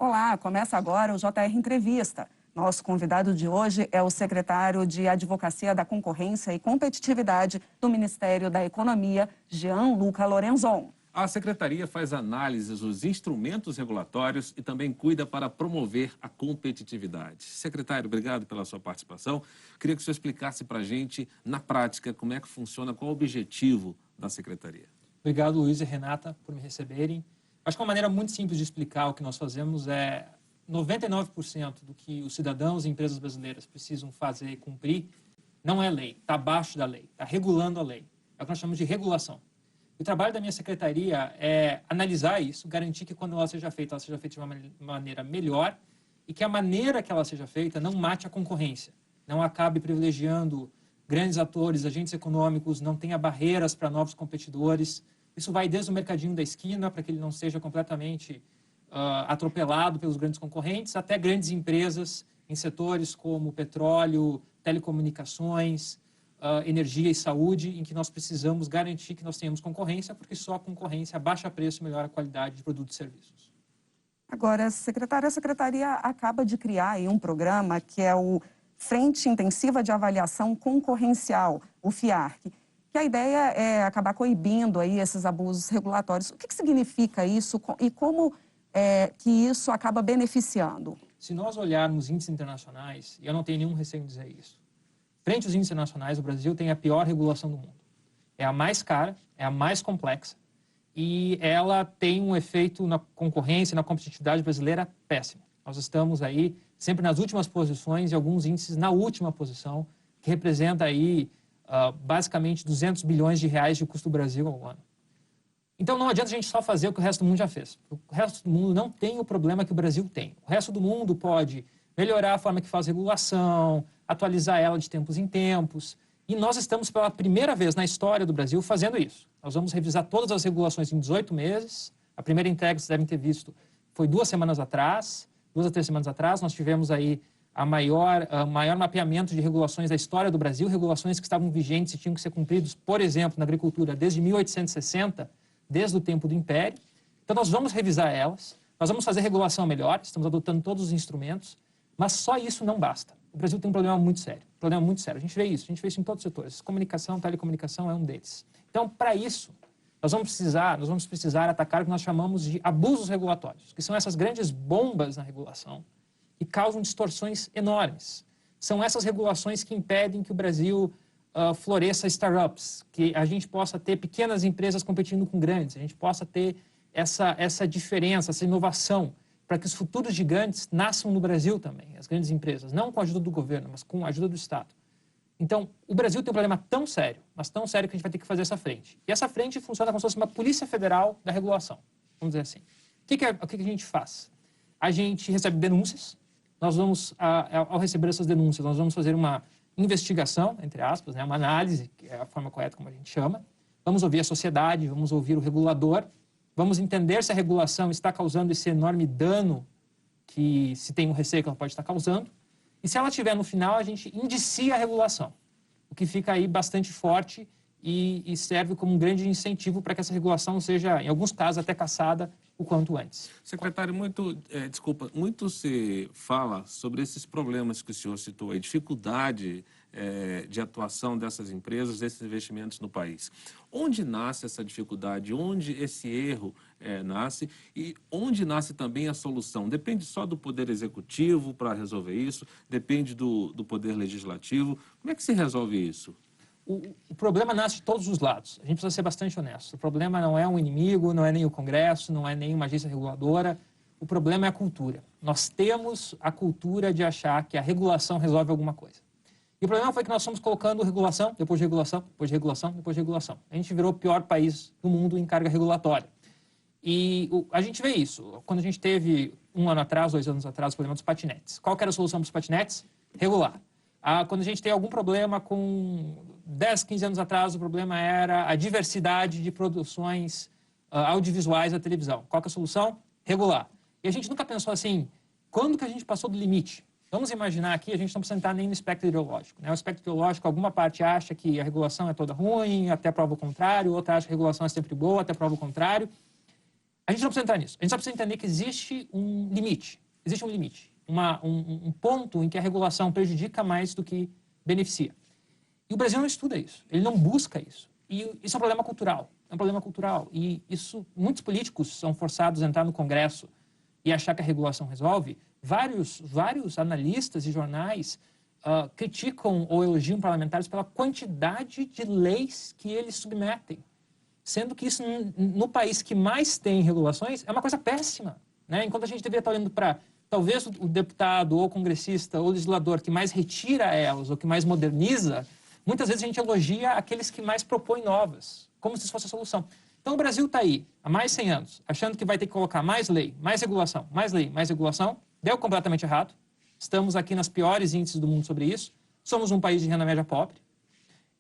Olá, começa agora o JR Entrevista. Nosso convidado de hoje é o secretário de Advocacia da Concorrência e Competitividade do Ministério da Economia, Gianluca Lorenzon. A Secretaria faz análises dos instrumentos regulatórios e também cuida para promover a competitividade. Secretário, obrigado pela sua participação. Queria que o senhor explicasse para a gente, na prática, como é que funciona, qual o objetivo da Secretaria. Obrigado, Luiz e Renata, por me receberem. Acho que uma maneira muito simples de explicar o que nós fazemos é 99% do que os cidadãos e empresas brasileiras precisam fazer e cumprir não é lei, está abaixo da lei, está regulando a lei. É o que nós chamamos de regulação. O trabalho da minha secretaria é analisar isso, garantir que quando ela seja feita de uma maneira melhor e que a maneira que ela seja feita não mate a concorrência, não acabe privilegiando grandes atores, agentes econômicos, não tenha barreiras para novos competidores. Isso vai desde o mercadinho da esquina, para que ele não seja completamente atropelado pelos grandes concorrentes, até grandes empresas em setores como petróleo, telecomunicações, energia e saúde, em que nós precisamos garantir que nós tenhamos concorrência, porque só a concorrência abaixa preço e melhora a qualidade de produtos e serviços. Agora, secretária, a Secretaria acaba de criar aí um programa que é o Frente Intensiva de Avaliação Concorrencial, o FIARC, que a ideia é acabar coibindo aí esses abusos regulatórios. O que significa isso e como que isso acaba beneficiando? Se nós olharmos índices internacionais, e eu não tenho nenhum receio em dizer isso, frente aos índices internacionais, o Brasil tem a pior regulação do mundo. É a mais cara, é a mais complexa e ela tem um efeito na concorrência, na competitividade brasileira péssimo. Nós estamos aí sempre nas últimas posições e alguns índices na última posição, que representa aí basicamente 200 bilhões de reais de custo do Brasil ao ano. Então não adianta a gente só fazer o que o resto do mundo já fez. O resto do mundo não tem o problema que o Brasil tem. O resto do mundo pode melhorar a forma que faz regulação, atualizar ela de tempos em tempos. E nós estamos pela primeira vez na história do Brasil fazendo isso. Nós vamos revisar todas as regulações em 18 meses. A primeira entrega, vocês devem ter visto, foi 2 semanas atrás, 2 a 3 semanas atrás. Nós tivemos aí o maior mapeamento de regulações da história do Brasil, regulações que estavam vigentes e tinham que ser cumpridas, por exemplo, na agricultura desde 1860, desde o tempo do Império. Então nós vamos revisar elas, nós vamos fazer regulação melhor, estamos adotando todos os instrumentos, mas só isso não basta. O Brasil tem um problema muito sério, A gente vê isso em todos os setores. Comunicação, telecomunicação é um deles. Então, para isso, nós vamos precisar atacar o que nós chamamos de abusos regulatórios, que são essas grandes bombas na regulação que causam distorções enormes. São essas regulações que impedem que o Brasil floresça startups, que a gente possa ter pequenas empresas competindo com grandes, a gente possa ter essa diferença, essa inovação, para que os futuros gigantes nasçam no Brasil também, as grandes empresas, não com a ajuda do governo, mas com a ajuda do Estado. Então, o Brasil tem um problema tão sério, mas tão sério que a gente vai ter que fazer essa frente. E essa frente funciona como se fosse uma polícia federal da regulação, vamos dizer assim. O que a gente faz? A gente recebe denúncias, nós vamos, ao receber essas denúncias, nós vamos fazer uma investigação, entre aspas, né, uma análise, que é a forma correta como a gente chama. Vamos ouvir a sociedade, vamos ouvir o regulador, vamos entender se a regulação está causando esse enorme dano que se tem um receio que ela pode estar causando. E se ela tiver no final, a gente indicia a regulação, o que fica aí bastante forte e serve como um grande incentivo para que essa regulação seja, em alguns casos, até cassada o quanto antes. Secretário, muito se fala sobre esses problemas que o senhor citou, a dificuldade de atuação dessas empresas, desses investimentos no país. Onde nasce essa dificuldade? Onde esse erro nasce? E onde nasce também a solução? Depende só do Poder Executivo para resolver isso? Depende do Poder Legislativo? Como é que se resolve isso? O problema nasce de todos os lados. A gente precisa ser bastante honesto. O problema não é um inimigo, não é nem o Congresso, não é nem uma agência reguladora. O problema é a cultura. Nós temos a cultura de achar que a regulação resolve alguma coisa. E o problema foi que nós fomos colocando regulação, depois de regulação, depois de regulação, depois de regulação. A gente virou o pior país do mundo em carga regulatória. E a gente vê isso. Quando a gente teve 1 ano atrás, 2 anos atrás, o problema dos patinetes. Qual que era a solução para os patinetes? Regular. Quando a gente tem algum problema com 10, 15 anos atrás, o problema era a diversidade de produções audiovisuais da televisão. Qual que é a solução? Regular. E a gente nunca pensou assim, quando que a gente passou do limite? Vamos imaginar aqui, a gente não precisa entrar nem no espectro ideológico, né? O espectro ideológico, alguma parte acha que a regulação é toda ruim, até prova o contrário, outra acha que a regulação é sempre boa, até prova o contrário. A gente não precisa entrar nisso. A gente só precisa entender que existe um limite. Existe um limite. Um ponto em que a regulação prejudica mais do que beneficia. E o Brasil não estuda isso. Ele não busca isso. E isso é um problema cultural. É um problema cultural. E isso, muitos políticos são forçados a entrar no Congresso e achar que a regulação resolve. Vários analistas e jornais criticam ou elogiam parlamentares pela quantidade de leis que eles submetem. Sendo que isso, no país que mais tem regulações, é uma coisa péssima, né? Enquanto a gente deveria estar olhando para, talvez, o deputado ou o congressista ou o legislador que mais retira elas ou que mais moderniza, muitas vezes a gente elogia aqueles que mais propõem novas, como se isso fosse a solução. Então o Brasil está aí, há mais de 100 anos, achando que vai ter que colocar mais lei, mais regulação, mais lei, mais regulação. Deu completamente errado. Estamos aqui nas piores índices do mundo sobre isso. Somos um país de renda média pobre.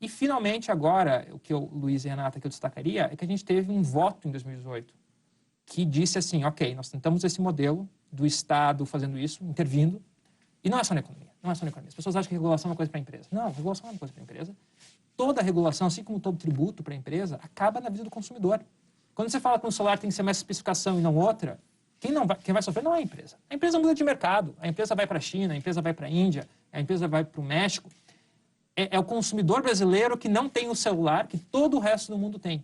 E, finalmente, agora, o que Luiz e Renata que eu destacaria é que a gente teve um voto em 2018 que disse assim, ok, nós tentamos esse modelo do Estado fazendo isso, intervindo, e não é só na economia, não é só na economia. As pessoas acham que regulação é uma coisa para a empresa. Não, regulação não é uma coisa para a empresa. Toda regulação, assim como todo tributo para a empresa, acaba na vida do consumidor. Quando você fala que um celular tem que ser mais especificação e não outra, quem vai sofrer não é a empresa. A empresa muda de mercado, a empresa vai para a China, a empresa vai para a Índia, a empresa vai para o México. É o consumidor brasileiro que não tem o celular que todo o resto do mundo tem.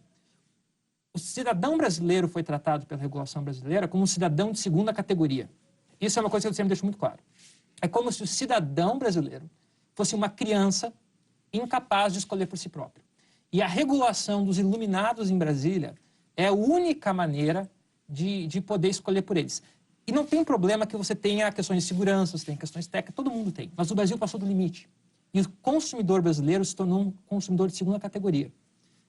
O cidadão brasileiro foi tratado pela regulação brasileira como um cidadão de segunda categoria. Isso é uma coisa que eu sempre deixo muito claro. É como se o cidadão brasileiro fosse uma criança incapaz de escolher por si próprio. E a regulação dos iluminados em Brasília é a única maneira de poder escolher por eles. E não tem problema que você tenha questões de segurança, você tem questões técnicas, todo mundo tem. Mas o Brasil passou do limite. E o consumidor brasileiro se tornou um consumidor de segunda categoria.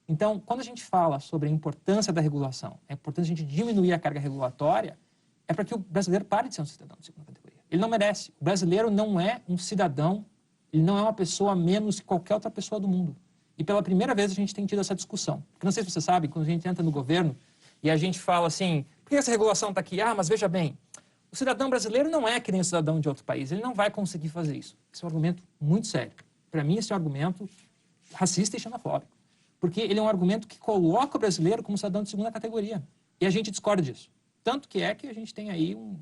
Então, quando a gente fala sobre a importância da regulação, é importante a gente diminuir a carga regulatória, é para que o brasileiro pare de ser um cidadão de segunda categoria. Ele não merece. O brasileiro não é um cidadão, ele não é uma pessoa menos que qualquer outra pessoa do mundo. E pela primeira vez a gente tem tido essa discussão. Porque não sei se você sabe, quando a gente entra no governo e a gente fala assim, por que essa regulação está aqui? Ah, mas veja bem, o cidadão brasileiro não é que nem o cidadão de outro país, ele não vai conseguir fazer isso. Esse é um argumento muito sério. Para mim, esse é um argumento racista e xenofóbico. Porque ele é um argumento que coloca o brasileiro como cidadão de segunda categoria. E a gente discorda disso. Tanto que é que a gente tem aí um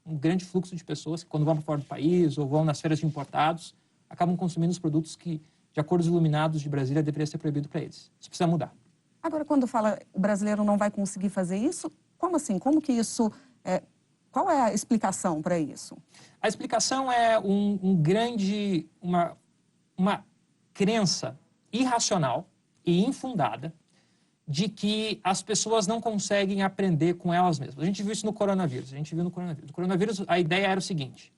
grande fluxo de pessoas que, quando vão para fora do país ou vão nas feiras de importados, acabam consumindo os produtos que, de acordo com os iluminados de Brasília, deveria ser proibido para eles. Isso precisa mudar. Agora, quando fala o brasileiro não vai conseguir fazer isso, como assim? Como que isso... Qual é a explicação para isso? A explicação é uma crença irracional e infundada de que as pessoas não conseguem aprender com elas mesmas. A gente viu isso no coronavírus. No coronavírus, a ideia era o seguinte: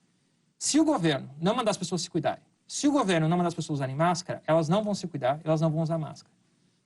se o governo não mandar as pessoas se cuidarem, se o governo não mandar as pessoas usarem máscara, elas não vão se cuidar, elas não vão usar máscara.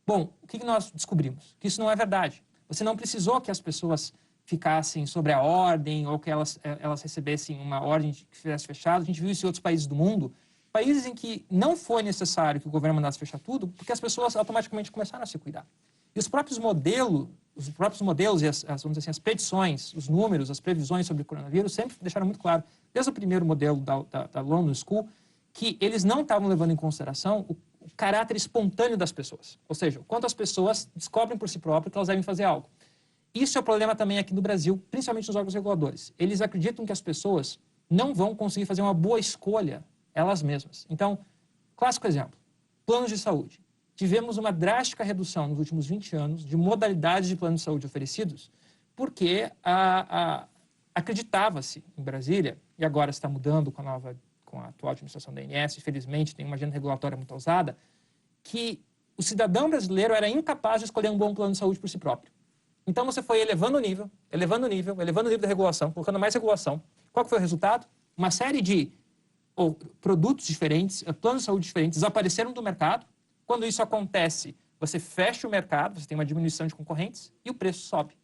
Bom, o que nós descobrimos? Que isso não é verdade. Você não precisou que as pessoas ficassem sobre a ordem ou que elas recebessem uma ordem que estivesse fechada. A gente viu isso em outros países do mundo, países em que não foi necessário que o governo mandasse fechar tudo, porque as pessoas automaticamente começaram a se cuidar. E os próprios modelos e vamos dizer assim, as predições, os números, as previsões sobre o coronavírus sempre deixaram muito claro, desde o primeiro modelo da London School, que eles não estavam levando em consideração o caráter espontâneo das pessoas. Ou seja, quanto as pessoas descobrem por si próprias que elas devem fazer algo. Isso é o problema também aqui no Brasil, principalmente nos órgãos reguladores. Eles acreditam que as pessoas não vão conseguir fazer uma boa escolha elas mesmas. Então, clássico exemplo, planos de saúde. Tivemos uma drástica redução nos últimos 20 anos de modalidades de planos de saúde oferecidos, porque acreditava-se em Brasília, e agora está mudando com a atual administração da ANS, infelizmente tem uma agenda regulatória muito ousada, que o cidadão brasileiro era incapaz de escolher um bom plano de saúde por si próprio. Então você foi elevando o nível da regulação, colocando mais regulação. Qual que foi o resultado? Uma série de produtos diferentes, planos de saúde diferentes desapareceram do mercado. Quando isso acontece, você fecha o mercado, você tem uma diminuição de concorrentes e o preço sobe.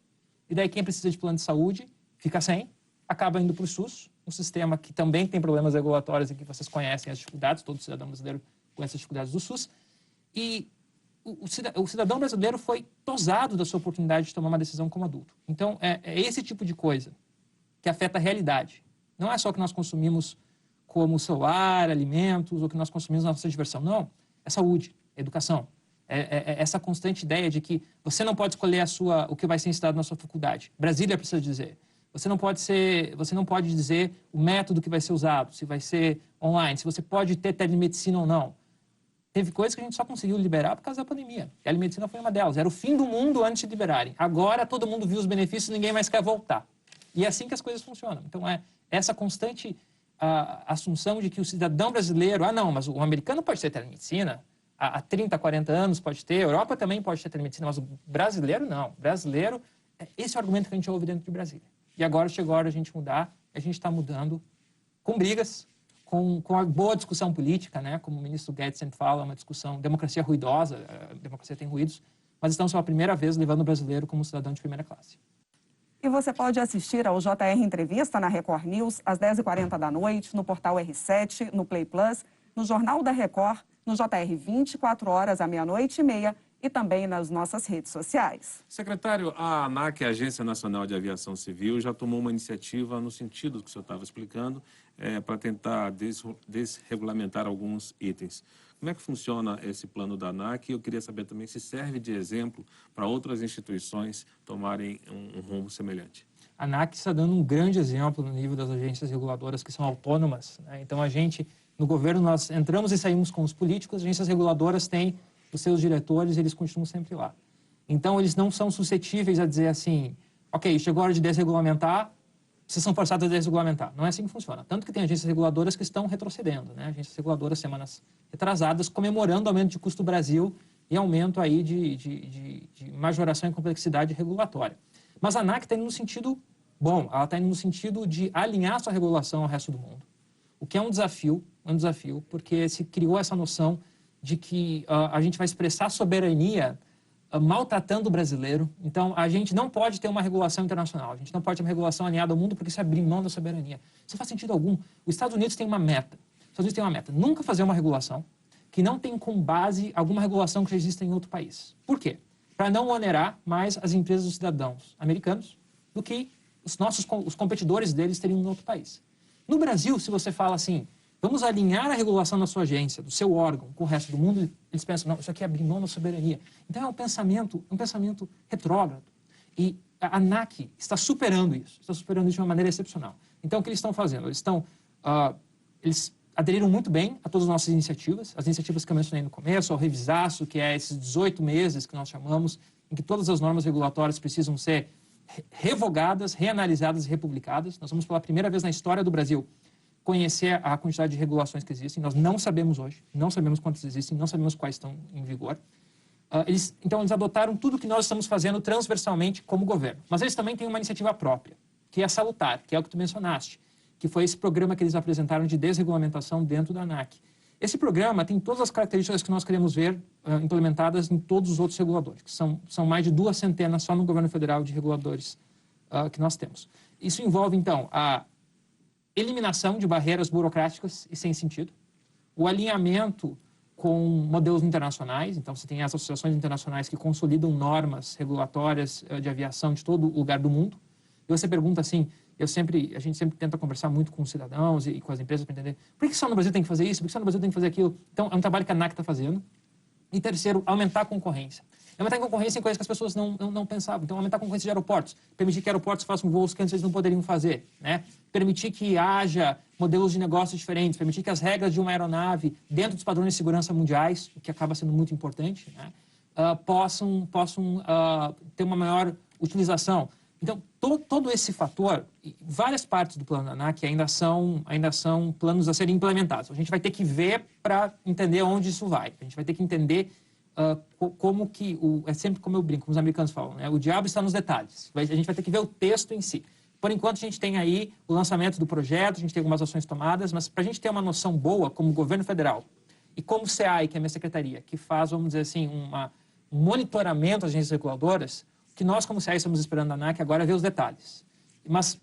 E daí quem precisa de plano de saúde fica sem, acaba indo para o SUS, um sistema que também tem problemas regulatórios e que vocês conhecem as dificuldades, todo cidadão brasileiro conhece as dificuldades do SUS. E o cidadão brasileiro foi tosado da sua oportunidade de tomar uma decisão como adulto. Então, é esse tipo de coisa que afeta a realidade. Não é só o que nós consumimos como celular, alimentos, ou que nós consumimos na nossa diversão. Não, é saúde, é educação. Essa constante ideia de que você não pode escolher o que vai ser ensinado na sua faculdade. Brasília precisa dizer. Você não pode dizer o método que vai ser usado, se vai ser online, se você pode ter telemedicina ou não. Teve coisas que a gente só conseguiu liberar por causa da pandemia. A telemedicina foi uma delas. Era o fim do mundo antes de liberarem. Agora todo mundo viu os benefícios e ninguém mais quer voltar. E é assim que as coisas funcionam. Então, essa constante assunção de que o cidadão brasileiro... não, mas o americano pode ter telemedicina. Há 30, 40 anos pode ter. A Europa também pode ter telemedicina, mas o brasileiro não. O brasileiro... Esse é o argumento que a gente ouve dentro de Brasília. E agora chegou a hora de a gente mudar. A gente está mudando com brigas, com a boa discussão política, né? Como o ministro Guedes sempre fala, uma discussão, democracia ruidosa, a democracia tem ruídos, mas estamos pela primeira vez levando o brasileiro como cidadão de primeira classe. E você pode assistir ao JR Entrevista na Record News às 10h40 da noite, no portal R7, no Play Plus, no Jornal da Record, no JR 24 horas à 00h30 e também nas nossas redes sociais. Secretário, a ANAC, a Agência Nacional de Aviação Civil, já tomou uma iniciativa no sentido que o senhor estava explicando, para tentar desregulamentar alguns itens. Como é que funciona esse plano da ANAC? Eu queria saber também se serve de exemplo para outras instituições tomarem um rumo semelhante. A ANAC está dando um grande exemplo no nível das agências reguladoras que são autônomas, né? Então, no governo, nós entramos e saímos com os políticos, as agências reguladoras têm os seus diretores, eles continuam sempre lá. Então, eles não são suscetíveis a dizer assim, ok, chegou a hora de desregulamentar, vocês são forçados a desregulamentar. Não é assim que funciona. Tanto que tem agências reguladoras que estão retrocedendo, né? Agências reguladoras, semanas retrasadas, comemorando o aumento de custo do Brasil e aumento aí de majoração e complexidade regulatória. Mas a ANAC está indo no sentido bom, ela está indo no sentido de alinhar sua regulação ao resto do mundo. O que é um desafio, porque se criou essa noção de que a gente vai expressar soberania maltratando o brasileiro. Então, a gente não pode ter uma regulação internacional, a gente não pode ter uma regulação alinhada ao mundo porque isso é abrir mão da soberania. Isso não faz sentido algum. Os Estados Unidos têm uma meta. Os Estados Unidos têm uma meta. Nunca fazer uma regulação que não tem como base alguma regulação que já exista em outro país. Por quê? Para não onerar mais as empresas dos cidadãos americanos do que os competidores deles teriam em outro país. No Brasil, se você fala assim, vamos alinhar a regulação da sua agência, do seu órgão, com o resto do mundo, eles pensam, não, isso aqui é abrir mão da soberania. Então é um pensamento retrógrado. E a ANAC está superando isso de uma maneira excepcional. Então o que eles estão fazendo? Eles aderiram muito bem a todas as nossas iniciativas, as iniciativas que eu mencionei no começo, ao revisaço, que é esses 18 meses que nós chamamos, em que todas as normas regulatórias precisam ser revogadas, reanalisadas e republicadas. Nós vamos pela primeira vez na história do Brasil conhecer a quantidade de regulações que existem. Nós não sabemos hoje, não sabemos quantas existem, não sabemos quais estão em vigor. Então, eles adotaram tudo que nós estamos fazendo transversalmente como governo. Mas eles também têm uma iniciativa própria, que é salutar, que é o que tu mencionaste, que foi esse programa que eles apresentaram de desregulamentação dentro da ANAC. Esse programa tem todas as características que nós queremos ver implementadas em todos os outros reguladores, que são mais de 200 só no governo federal de reguladores que nós temos. Isso envolve, então, a eliminação de barreiras burocráticas e sem sentido, o alinhamento com modelos internacionais. Então, você tem as associações internacionais que consolidam normas regulatórias de aviação de todo lugar do mundo. E você pergunta assim, a gente sempre tenta conversar muito com os cidadãos e com as empresas para entender por que só no Brasil tem que fazer isso, por que só no Brasil tem que fazer aquilo. Então, é um trabalho que a ANAC está fazendo. E terceiro, aumentar a concorrência. Aumentar a concorrência em coisas que as pessoas não pensavam. Então, aumentar a concorrência de aeroportos. Permitir que aeroportos façam voos que antes eles não poderiam fazer, né? Permitir que haja modelos de negócios diferentes. Permitir que as regras de uma aeronave, dentro dos padrões de segurança mundiais, o que acaba sendo muito importante, né? Possam ter uma maior utilização. Então, todo esse fator, várias partes do plano da ANAC ainda são planos a serem implementados. A gente vai ter que ver para entender onde isso vai. A gente vai ter que entender como que... É sempre como eu brinco, como os americanos falam, né? O diabo está nos detalhes. A gente vai ter que ver o texto em si. Por enquanto, a gente tem aí o lançamento do projeto, a gente tem algumas ações tomadas, mas para a gente ter uma noção boa, como governo federal, e como o CEAI, que é a minha secretaria, que faz, vamos dizer assim, um monitoramento das agências reguladoras, que nós, como CEAI, estamos esperando da ANAC agora é ver os detalhes. Mas,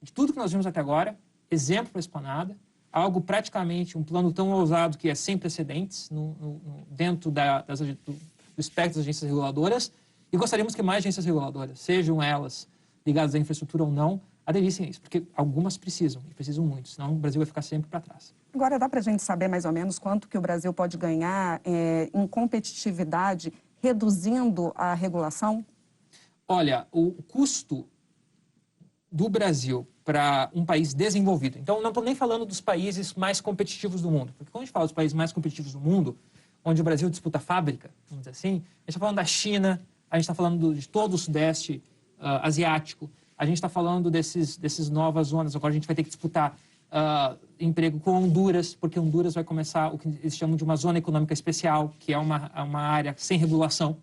de tudo que nós vimos até agora, exemplo para a esplanada, algo praticamente, um plano tão ousado que é sem precedentes dentro do espectro das agências reguladoras, e gostaríamos que mais agências reguladoras, sejam elas ligadas à infraestrutura ou não, aderissem a isso, porque algumas precisam, e precisam muito, senão o Brasil vai ficar sempre para trás. Agora, dá para a gente saber mais ou menos quanto que o Brasil pode ganhar em competitividade reduzindo a regulação? Olha, o custo do Brasil para um país desenvolvido, então não estou nem falando dos países mais competitivos do mundo, porque quando a gente fala dos países mais competitivos do mundo, onde o Brasil disputa fábrica, vamos dizer assim, a gente está falando da China, a gente está falando de todo o Sudeste asiático, a gente está falando desses novas zonas, agora a gente vai ter que disputar emprego com Honduras, porque Honduras vai começar o que eles chamam de uma zona econômica especial, que é uma área sem regulação.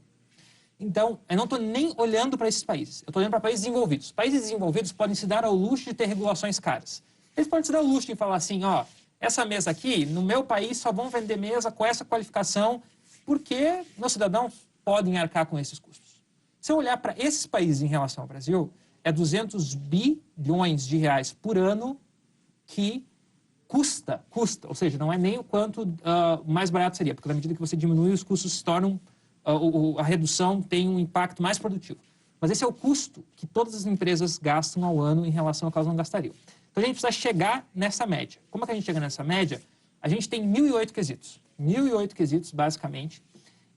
Então, eu não estou nem olhando para esses países, eu estou olhando para países desenvolvidos. Países desenvolvidos podem se dar ao luxo de ter regulações caras. Eles podem se dar ao luxo de falar assim, ó, essa mesa aqui, no meu país só vão vender mesa com essa qualificação, porque meus cidadãos podem arcar com esses custos. Se eu olhar para esses países em relação ao Brasil, é 200 bilhões de reais por ano que custa, ou seja, não é nem o quanto mais barato seria, porque na medida que você diminui, os custos se tornam, a redução tem um impacto mais produtivo. Mas esse é o custo que todas as empresas gastam ao ano em relação ao que elas não gastariam. Então a gente precisa chegar nessa média. Como é que a gente chega nessa média? A gente tem 1.008 quesitos. 1.008 quesitos, basicamente,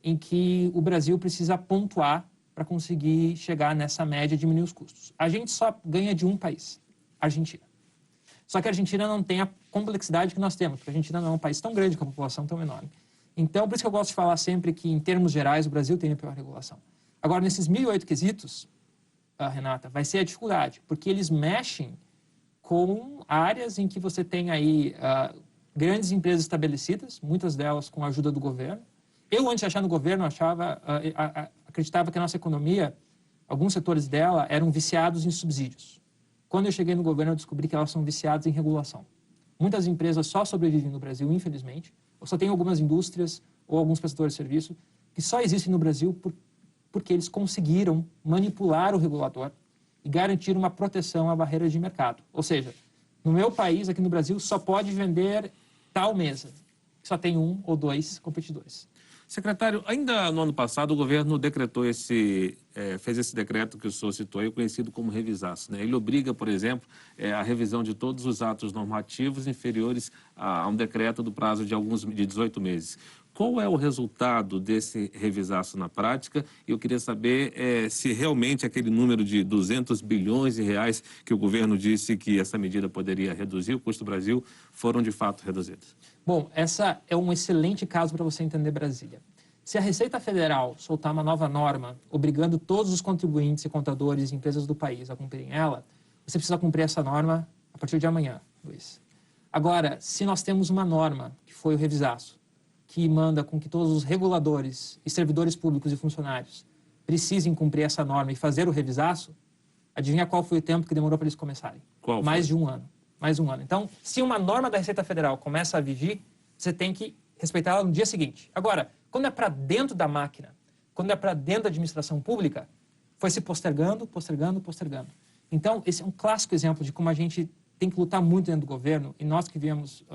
em que o Brasil precisa pontuar para conseguir chegar nessa média e diminuir os custos. A gente só ganha de um país, a Argentina. Só que a Argentina não tem a complexidade que nós temos, porque a Argentina não é um país tão grande com a população tão enorme. Então, por isso que eu gosto de falar sempre que, em termos gerais, o Brasil tem a pior regulação. Agora, nesses 1.008 quesitos, Renata, vai ser a dificuldade, porque eles mexem com áreas em que você tem aí grandes empresas estabelecidas, muitas delas com a ajuda do governo. Eu, antes de achar no governo, acreditava que a nossa economia, alguns setores dela, eram viciados em subsídios. Quando eu cheguei no governo, eu descobri que elas são viciadas em regulação. Muitas empresas só sobrevivem no Brasil, infelizmente, ou só tem algumas indústrias ou alguns prestadores de serviço que só existem no Brasil porque eles conseguiram manipular o regulador e garantir uma proteção à barreira de mercado. Ou seja, no meu país, aqui no Brasil, só pode vender tal mesa. Só tem um ou dois competidores. Secretário, ainda no ano passado o governo decretou fez esse decreto que o senhor citou aí, conhecido como revisaço, né? Ele obriga, por exemplo, a revisão de todos os atos normativos inferiores a um decreto do prazo de 18 meses. Qual é o resultado desse revisaço na prática? Eu queria saber se realmente aquele número de 200 bilhões de reais que o governo disse que essa medida poderia reduzir o custo do Brasil foram de fato reduzidos. Bom, essa é um excelente caso para você entender Brasília. Se a Receita Federal soltar uma nova norma obrigando todos os contribuintes e contadores e empresas do país a cumprirem ela, você precisa cumprir essa norma a partir de amanhã, Luiz. Agora, se nós temos uma norma, que foi o revisaço, que manda com que todos os reguladores e servidores públicos e funcionários precisem cumprir essa norma e fazer o revisaço, adivinha qual foi o tempo que demorou para eles começarem? Qual foi? Mais de um ano. Mais um ano. Então, se uma norma da Receita Federal começa a vigir, você tem que respeitá-la no dia seguinte. Agora, quando é para dentro da máquina, quando é para dentro da administração pública, foi se postergando, postergando, postergando. Então, esse é um clássico exemplo de como a gente tem que lutar muito dentro do governo, e nós que viemos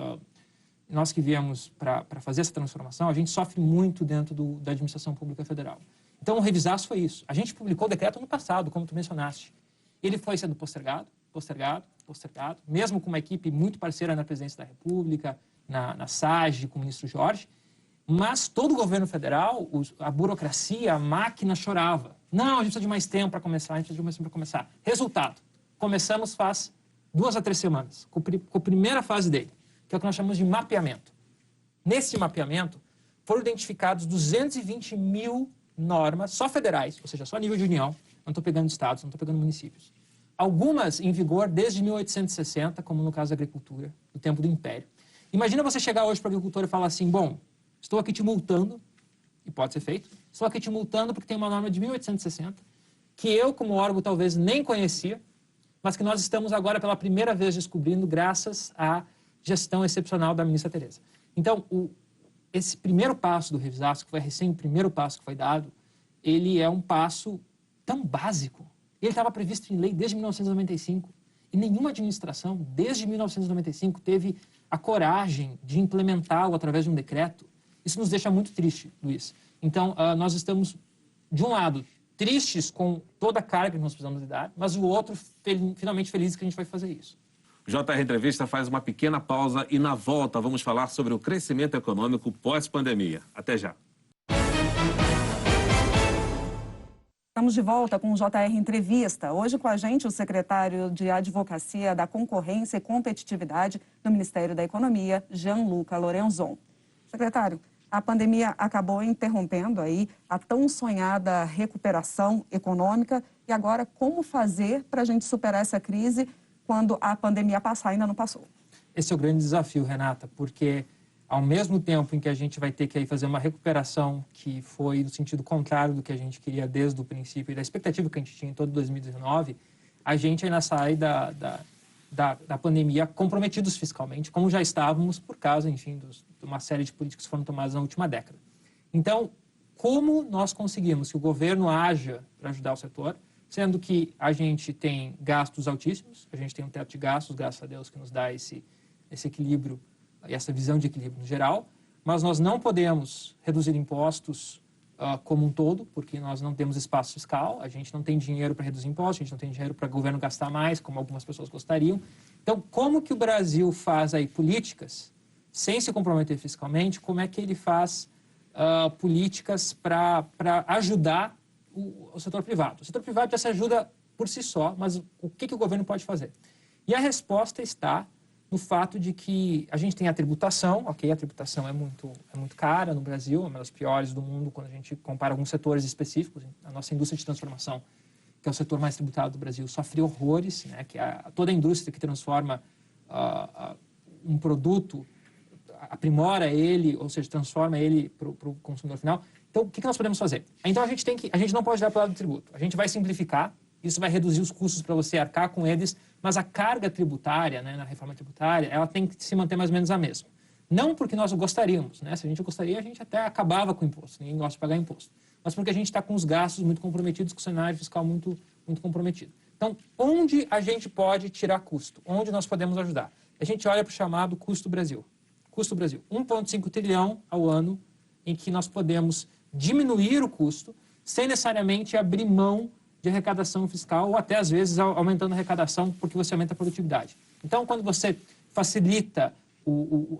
para fazer essa transformação, a gente sofre muito dentro da administração pública federal. Então, o revisaço foi isso. A gente publicou o decreto no passado, como tu mencionaste. Ele foi sendo postergado, postergado, postergado, mesmo com uma equipe muito parceira na Presidência da República, na SAGE, com o ministro Jorge, mas todo o governo federal, a burocracia, a máquina chorava. Não, a gente precisa de mais tempo para começar, a gente precisa de mais tempo para começar. Resultado, começamos faz 2 a 3 semanas, com a primeira fase dele, que é o que nós chamamos de mapeamento. Nesse mapeamento, foram identificados 220 mil normas, só federais, ou seja, só a nível de União, não estou pegando estados, não estou pegando municípios. Algumas em vigor desde 1860, como no caso da agricultura, do tempo do Império. Imagina você chegar hoje para o agricultor e falar assim, bom, estou aqui te multando, e pode ser feito, estou aqui te multando porque tem uma norma de 1860, que eu, como órgão, talvez nem conhecia, mas que nós estamos agora pela primeira vez descobrindo graças à gestão excepcional da ministra Tereza. Então, esse primeiro passo do revisaço, que foi o primeiro passo que foi dado, ele é um passo tão básico. Ele estava previsto em lei desde 1995. E nenhuma administração, desde 1995, teve a coragem de implementá-lo através de um decreto. Isso nos deixa muito triste, Luiz. Então, nós estamos, de um lado, tristes com toda a carga que nós precisamos lidar, mas o outro finalmente feliz que a gente vai fazer isso. O JR Entrevista faz uma pequena pausa e na volta vamos falar sobre o crescimento econômico pós-pandemia. Até já. Estamos de volta com o JR Entrevista. Hoje com a gente o secretário de Advocacia da Concorrência e Competitividade do Ministério da Economia, Gianluca Lorenzon. Secretário, a pandemia acabou interrompendo aí a tão sonhada recuperação econômica e agora como fazer para a gente superar essa crise quando a pandemia passar ainda não passou? Esse é o grande desafio, Renata, porque ao mesmo tempo em que a gente vai ter que aí fazer uma recuperação que foi no sentido contrário do que a gente queria desde o princípio e da expectativa que a gente tinha em todo 2019, a gente ainda sai da pandemia comprometidos fiscalmente, como já estávamos por causa, enfim, de uma série de políticas que foram tomadas na última década. Então, como nós conseguimos que o governo haja para ajudar o setor, sendo que a gente tem gastos altíssimos, a gente tem um teto de gastos, graças a Deus, que nos dá esse equilíbrio e essa visão de equilíbrio no geral, mas nós não podemos reduzir impostos como um todo, porque nós não temos espaço fiscal, a gente não tem dinheiro para reduzir impostos, a gente não tem dinheiro para o governo gastar mais, como algumas pessoas gostariam. Então, como que o Brasil faz aí políticas sem se comprometer fiscalmente? Como é que ele faz políticas para ajudar o setor privado? O setor privado já se ajuda por si só, mas o que o governo pode fazer? E a resposta está no fato de que a gente tem a tributação, ok, a tributação é muito cara no Brasil, é uma das piores do mundo quando a gente compara alguns setores específicos. A nossa indústria de transformação, que é o setor mais tributado do Brasil, sofre horrores, né? Que toda a indústria que transforma um produto, aprimora ele, ou seja, transforma ele para o consumidor final. Então, o que nós podemos fazer? Então, a gente não pode olhar para o lado do tributo. A gente vai simplificar, isso vai reduzir os custos para você arcar com eles, mas a carga tributária, né, na reforma tributária, ela tem que se manter mais ou menos a mesma. Não porque nós gostaríamos, né? Se a gente gostaria, a gente até acabava com o imposto, ninguém gosta de pagar imposto. Mas porque a gente está com os gastos muito comprometidos, com o cenário fiscal muito comprometido. Então, onde a gente pode tirar custo? Onde nós podemos ajudar? A gente olha para o chamado custo Brasil. Custo Brasil, 1,5 trilhão ao ano, em que nós podemos diminuir o custo sem necessariamente abrir mão de arrecadação fiscal ou até, às vezes, aumentando a arrecadação porque você aumenta a produtividade. Então, quando você facilita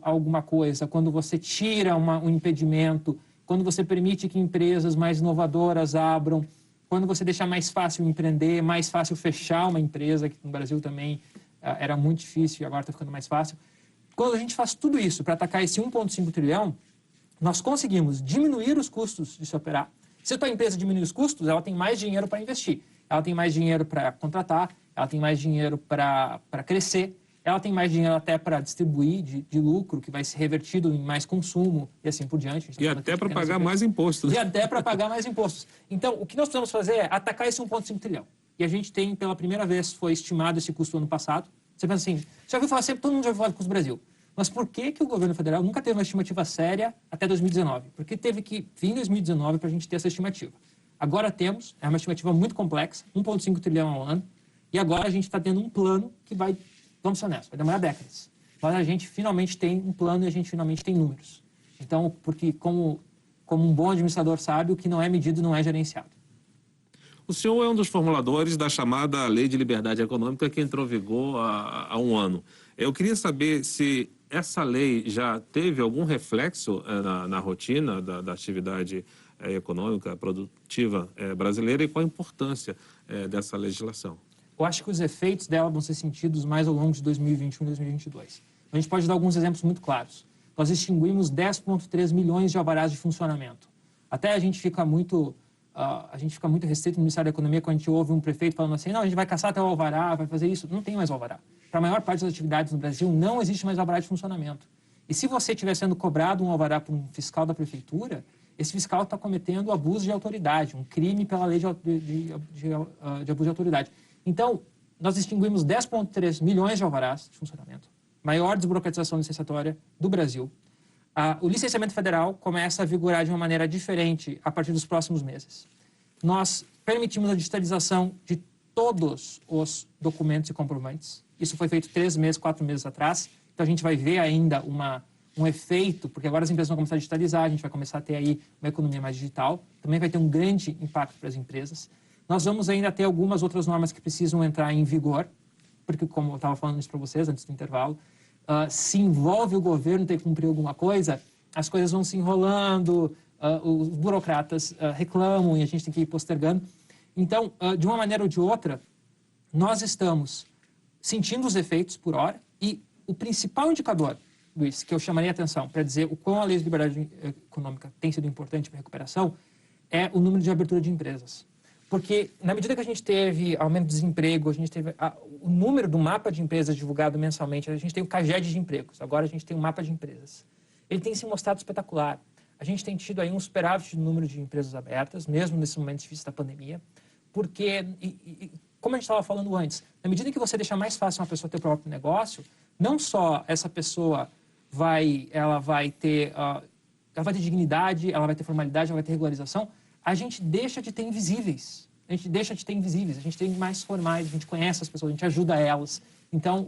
alguma coisa, quando você tira um impedimento, quando você permite que empresas mais inovadoras abram, quando você deixa mais fácil empreender, mais fácil fechar uma empresa, que no Brasil também era muito difícil e agora está ficando mais fácil. Quando a gente faz tudo isso para atacar esse 1,5 trilhão, nós conseguimos diminuir os custos de se operar. Se a tua empresa diminui os custos, ela tem mais dinheiro para investir, ela tem mais dinheiro para contratar, ela tem mais dinheiro para crescer, ela tem mais dinheiro até para distribuir de lucro, que vai ser revertido em mais consumo e assim por diante. E até para pagar mais impostos. E até para pagar mais impostos. Então, o que nós precisamos fazer é atacar esse 1,5 trilhão. E a gente tem, pela primeira vez, foi estimado esse custo ano passado. Você pensa assim, já ouviu falar sempre, todo mundo já ouviu falar do custo do Brasil. Mas por que o governo federal nunca teve uma estimativa séria até 2019? Porque teve que vir em 2019 para a gente ter essa estimativa. Agora temos, é uma estimativa muito complexa, 1,5 trilhão ao ano, e agora a gente está tendo um plano que vai, vamos ser honestos, vai demorar décadas. Mas a gente finalmente tem um plano e a gente finalmente tem números. Então, porque como um bom administrador sabe, o que não é medido não é gerenciado. O senhor é um dos formuladores da chamada Lei de Liberdade Econômica que entrou em vigor há um ano. Eu queria saber se essa lei já teve algum reflexo na rotina da atividade econômica, produtiva brasileira e qual a importância dessa legislação. Eu acho que os efeitos dela vão ser sentidos mais ao longo de 2021 e 2022. A gente pode dar alguns exemplos muito claros. Nós extinguimos 10,3 milhões de alvarás de funcionamento. Até a gente fica muito restrito no Ministério da Economia quando a gente ouve um prefeito falando assim, não, a gente vai caçar até o alvará, vai fazer isso. Não tem mais alvará. Para a maior parte das atividades no Brasil, não existe mais alvará de funcionamento. E se você estiver sendo cobrado um alvará por um fiscal da prefeitura, esse fiscal está cometendo abuso de autoridade, um crime pela lei de abuso de autoridade. Então, nós extinguimos 10,3 milhões de alvarás de funcionamento, maior desburocratização licenciatória do Brasil. O licenciamento federal começa a vigorar de uma maneira diferente a partir dos próximos meses. Nós permitimos a digitalização de todos os documentos e comprovantes. Isso foi feito 3 meses, 4 meses atrás. Então, a gente vai ver ainda um efeito, porque agora as empresas vão começar a digitalizar, a gente vai começar a ter aí uma economia mais digital, também vai ter um grande impacto para as empresas. Nós vamos ainda ter algumas outras normas que precisam entrar em vigor, porque, como eu estava falando isso para vocês antes do intervalo, se envolve o governo ter que cumprir alguma coisa, as coisas vão se enrolando, os burocratas reclamam e a gente tem que ir postergando. Então, de uma maneira ou de outra, nós estamos sentindo os efeitos por hora e o principal indicador, Luiz, que eu chamaria a atenção para dizer o quão a lei de liberdade econômica tem sido importante para a recuperação, é o número de abertura de empresas. Porque, na medida que a gente teve aumento do desemprego, a gente teve o número do mapa de empresas divulgado mensalmente, a gente tem o CAGED de empregos, agora a gente tem o mapa de empresas. Ele tem se mostrado espetacular. A gente tem tido aí um superávit no número de empresas abertas, mesmo nesse momento difícil da pandemia, porque, como a gente estava falando antes, na medida que você deixa mais fácil uma pessoa ter o próprio negócio, não só essa pessoa vai ter dignidade, ela vai ter formalidade, ela vai ter regularização, a gente deixa de ter invisíveis. A gente tem mais formais, a gente conhece as pessoas, a gente ajuda elas. Então,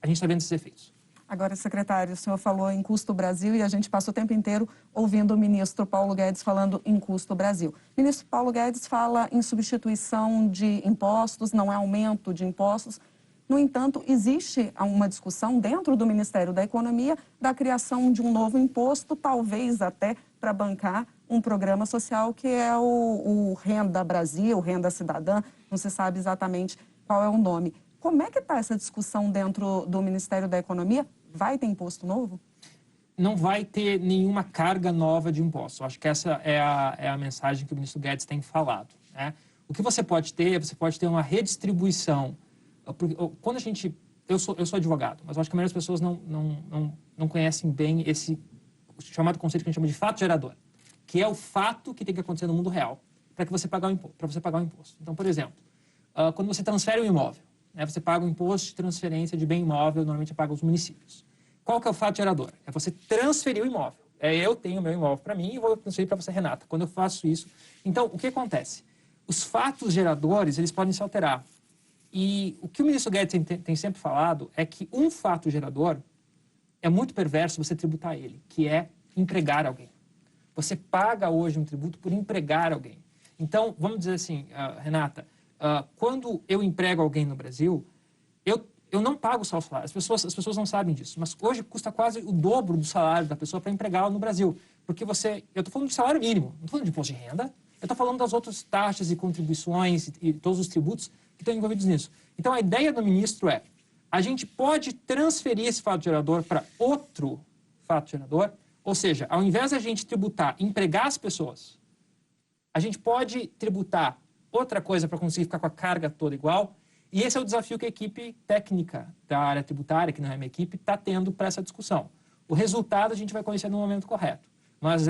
a gente está vendo esses efeitos. Agora, secretário, o senhor falou em custo Brasil e a gente passa o tempo inteiro ouvindo o ministro Paulo Guedes falando em custo Brasil. O ministro Paulo Guedes fala em substituição de impostos, não é aumento de impostos. No entanto, existe uma discussão dentro do Ministério da Economia da criação de um novo imposto, talvez até para bancar um programa social que é o Renda Brasil, Renda Cidadã, não se sabe exatamente qual é o nome. Como é que está essa discussão dentro do Ministério da Economia? Vai ter imposto novo? Não vai ter nenhuma carga nova de impostos. Eu acho que essa é a mensagem que o ministro Guedes tem falado, né? O que você pode ter uma redistribuição. Porque, quando eu sou advogado, mas eu acho que a maioria das pessoas não conhecem bem esse chamado conceito que a gente chama de fato gerador, que é o fato que tem que acontecer no mundo real para você pagar o imposto. Então, por exemplo, quando você transfere um imóvel, né, você paga o imposto de transferência de bem imóvel, normalmente paga os municípios. Qual que é o fato gerador? É você transferir o imóvel. Eu tenho o meu imóvel para mim e vou transferir para você, Renata. Quando eu faço isso... Então, o que acontece? Os fatos geradores, eles podem se alterar. E o que o ministro Guedes tem sempre falado é que um fato gerador é muito perverso você tributar ele, que é empregar alguém. Você paga hoje um tributo por empregar alguém. Então, vamos dizer assim, Renata, quando eu emprego alguém no Brasil, eu não pago só o salário. As pessoas não sabem disso, mas hoje custa quase o dobro do salário da pessoa para empregá-la no Brasil. Porque eu estou falando de salário mínimo, não estou falando de imposto de renda, eu estou falando das outras taxas e contribuições e todos os tributos que estão envolvidos nisso. Então, a ideia do ministro é, a gente pode transferir esse fato gerador para outro fato gerador, ou seja, ao invés de a gente tributar, empregar as pessoas, a gente pode tributar outra coisa para conseguir ficar com a carga toda igual. E esse é o desafio que a equipe técnica da área tributária, que não é minha equipe, está tendo para essa discussão. O resultado a gente vai conhecer no momento correto. Mas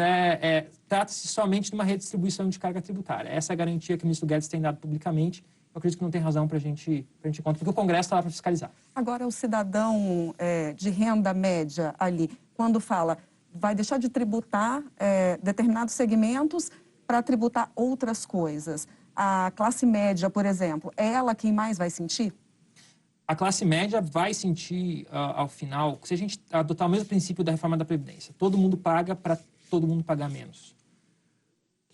trata-se somente de uma redistribuição de carga tributária. Essa é a garantia que o ministro Guedes tem dado publicamente. Eu acredito que não tem razão para a gente contar, porque o Congresso está lá para fiscalizar. Agora, o cidadão de renda média ali, quando fala, vai deixar de tributar determinados segmentos para tributar outras coisas. A classe média, por exemplo, é ela quem mais vai sentir? A classe média vai sentir, ao final, se a gente adotar o mesmo princípio da reforma da Previdência. Todo mundo paga para todo mundo pagar menos.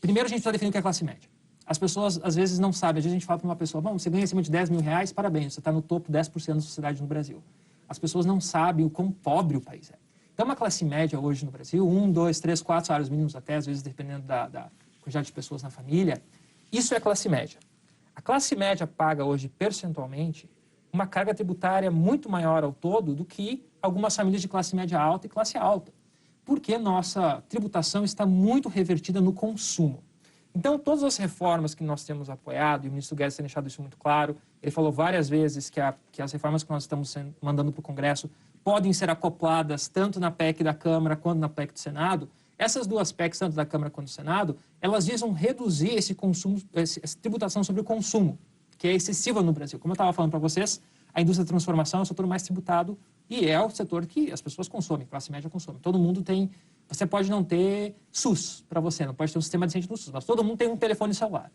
Primeiro, a gente precisa definir o que é classe média. As pessoas, às vezes, não sabem. Às vezes, a gente fala para uma pessoa, bom, você ganha acima de 10 mil reais, parabéns, você está no topo 10% da sociedade no Brasil. As pessoas não sabem o quão pobre o país é. Então, uma classe média hoje no Brasil, 1, 2, 3, 4 salários mínimos até, às vezes, dependendo da quantidade de pessoas na família, isso é classe média. A classe média paga hoje, percentualmente, uma carga tributária muito maior ao todo do que algumas famílias de classe média alta e classe alta, porque nossa tributação está muito revertida no consumo. Então, todas as reformas que nós temos apoiado, e o ministro Guedes tem deixado isso muito claro, ele falou várias vezes que as reformas que nós estamos mandando para o Congresso podem ser acopladas tanto na PEC da Câmara quanto na PEC do Senado. Essas duas PECs, tanto da Câmara quanto do Senado, elas visam reduzir esse consumo, essa tributação sobre o consumo, que é excessiva no Brasil. Como eu estava falando para vocês, a indústria da transformação é o setor mais tributado e é o setor que as pessoas consomem, classe média consome. Todo mundo tem... Você pode não ter SUS para você, não pode ter um sistema decente no SUS, mas todo mundo tem um telefone celular.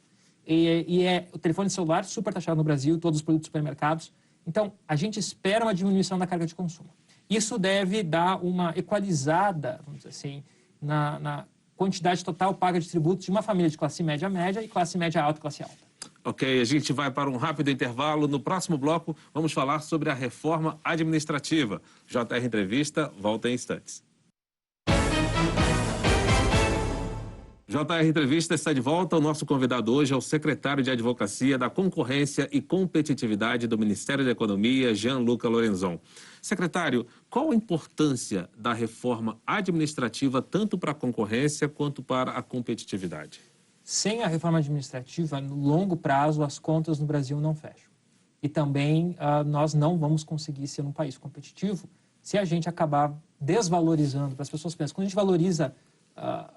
O telefone celular super taxado no Brasil, todos os produtos dos supermercados. Então, a gente espera uma diminuição da carga de consumo. Isso deve dar uma equalizada, vamos dizer assim, na quantidade total paga de tributos de uma família de classe média média e classe média alta e classe alta. Ok, a gente vai para um rápido intervalo. No próximo bloco, vamos falar sobre a reforma administrativa. JR Entrevista volta em instantes. JR Entrevista está de volta. O nosso convidado hoje é o secretário de Advocacia da Concorrência e Competitividade do Ministério da Economia, Gianluca Lorenzon. Secretário, qual a importância da reforma administrativa tanto para a concorrência quanto para a competitividade? Sem a reforma administrativa, no longo prazo, as contas no Brasil não fecham. E também nós não vamos conseguir ser um país competitivo se a gente acabar desvalorizando, para as pessoas pensam, quando a gente valoriza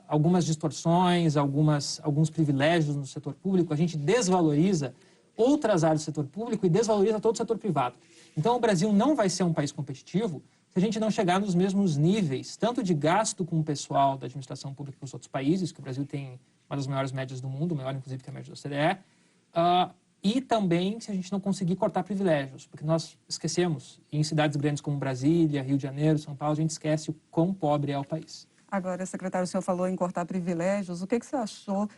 algumas distorções, alguns privilégios no setor público, a gente desvaloriza outras áreas do setor público e desvaloriza todo o setor privado. Então, o Brasil não vai ser um país competitivo se a gente não chegar nos mesmos níveis, tanto de gasto com o pessoal da administração pública que os outros países, que o Brasil tem uma das maiores médias do mundo, maior inclusive que a média da OCDE, e também se a gente não conseguir cortar privilégios, porque nós esquecemos, em cidades grandes como Brasília, Rio de Janeiro, São Paulo, a gente esquece o quão pobre é o país. Agora, secretário, o senhor falou em cortar privilégios. O que você achou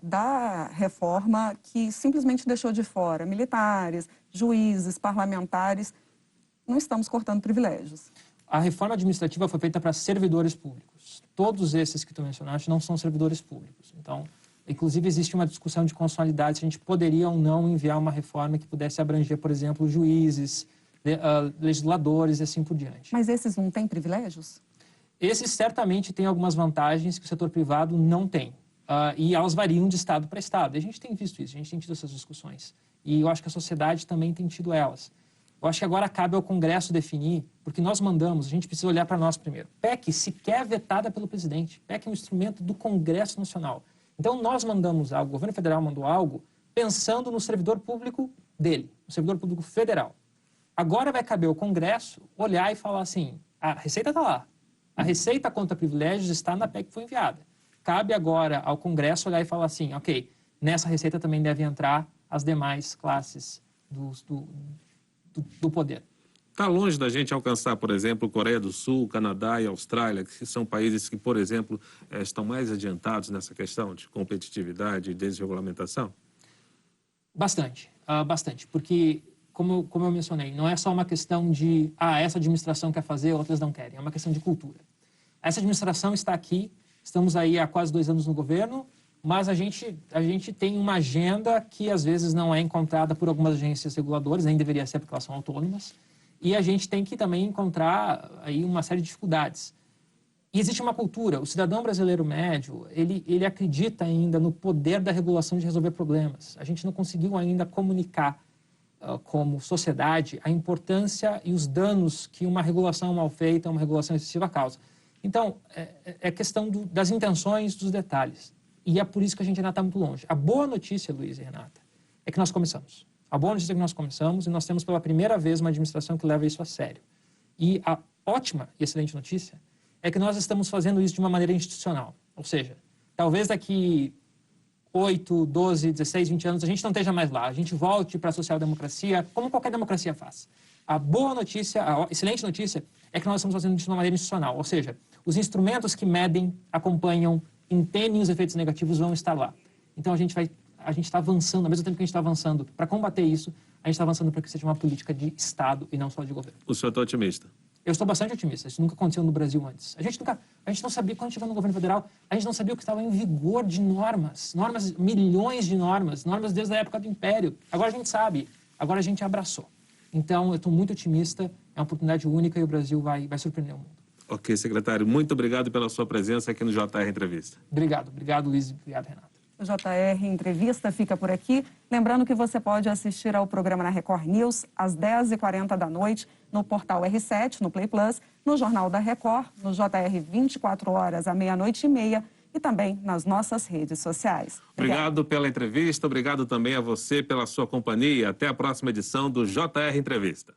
da reforma que simplesmente deixou de fora militares, juízes, parlamentares? Não estamos cortando privilégios. A reforma administrativa foi feita para servidores públicos. Todos esses que tu mencionaste não são servidores públicos. Então, inclusive, existe uma discussão de constitucionalidade se a gente poderia ou não enviar uma reforma que pudesse abranger, por exemplo, juízes, legisladores e assim por diante. Mas esses não têm privilégios? Esses certamente têm algumas vantagens que o setor privado não tem. E elas variam de estado para estado. E a gente tem visto isso, a gente tem tido essas discussões. E eu acho que a sociedade também tem tido elas. Eu acho que agora cabe ao Congresso definir, porque nós mandamos, a gente precisa olhar para nós primeiro. PEC sequer vetada pelo presidente. PEC é um instrumento do Congresso Nacional. Então, nós mandamos algo, o governo federal mandou algo, pensando no servidor público dele, no servidor público federal. Agora vai caber ao Congresso olhar e falar assim, a receita está lá. A receita contra privilégios está na PEC que foi enviada. Cabe agora ao Congresso olhar e falar assim, ok, nessa receita também deve entrar as demais classes do poder. Está longe da gente alcançar, por exemplo, Coreia do Sul, Canadá e Austrália, que são países que, por exemplo, estão mais adiantados nessa questão de competitividade e desregulamentação? Bastante, bastante, porque, como eu mencionei, não é só uma questão de, essa administração quer fazer, outras não querem, é uma questão de cultura. Essa administração está aqui, estamos aí há quase 2 anos no governo, mas a gente tem uma agenda que às vezes não é encontrada por algumas agências reguladoras, nem deveria ser porque elas são autônomas, e a gente tem que também encontrar aí uma série de dificuldades. E existe uma cultura, o cidadão brasileiro médio, ele acredita ainda no poder da regulação de resolver problemas. A gente não conseguiu ainda comunicar como sociedade a importância e os danos que uma regulação mal feita, uma regulação excessiva causa. Então, é questão das intenções, dos detalhes. E é por isso que a gente ainda está muito longe. A boa notícia, Luiz e Renata, é que nós começamos. A boa notícia é que nós começamos e nós temos pela primeira vez uma administração que leva isso a sério. E a ótima e excelente notícia é que nós estamos fazendo isso de uma maneira institucional. Ou seja, talvez daqui 8, 12, 16, 20 anos a gente não esteja mais lá. A gente volte para a social-democracia, como qualquer democracia faz. A boa notícia, a excelente notícia é que nós estamos fazendo isso de uma maneira institucional. Ou seja, os instrumentos que medem, acompanham, entendem os efeitos negativos vão estar lá. Então a gente está avançando, ao mesmo tempo que a gente está avançando para combater isso, a gente está avançando para que seja uma política de Estado e não só de governo. O senhor está otimista? Eu estou bastante otimista. Isso nunca aconteceu no Brasil antes. A gente não sabia, quando chegou no governo federal, a gente não sabia o que estava em vigor de normas, milhões de normas desde a época do Império. Agora a gente sabe, agora a gente abraçou. Então, eu estou muito otimista, é uma oportunidade única e o Brasil vai surpreender o mundo. Ok, secretário, muito obrigado pela sua presença aqui no JR Entrevista. Obrigado, Luiz, obrigado, Renata. O JR Entrevista fica por aqui. Lembrando que você pode assistir ao programa na Record News às 10h40 da noite, no portal R7, no Play Plus, no Jornal da Record, no JR 24 horas à 00h30 e também nas nossas redes sociais. Obrigado pela entrevista, obrigado também a você pela sua companhia. Até a próxima edição do JR Entrevista.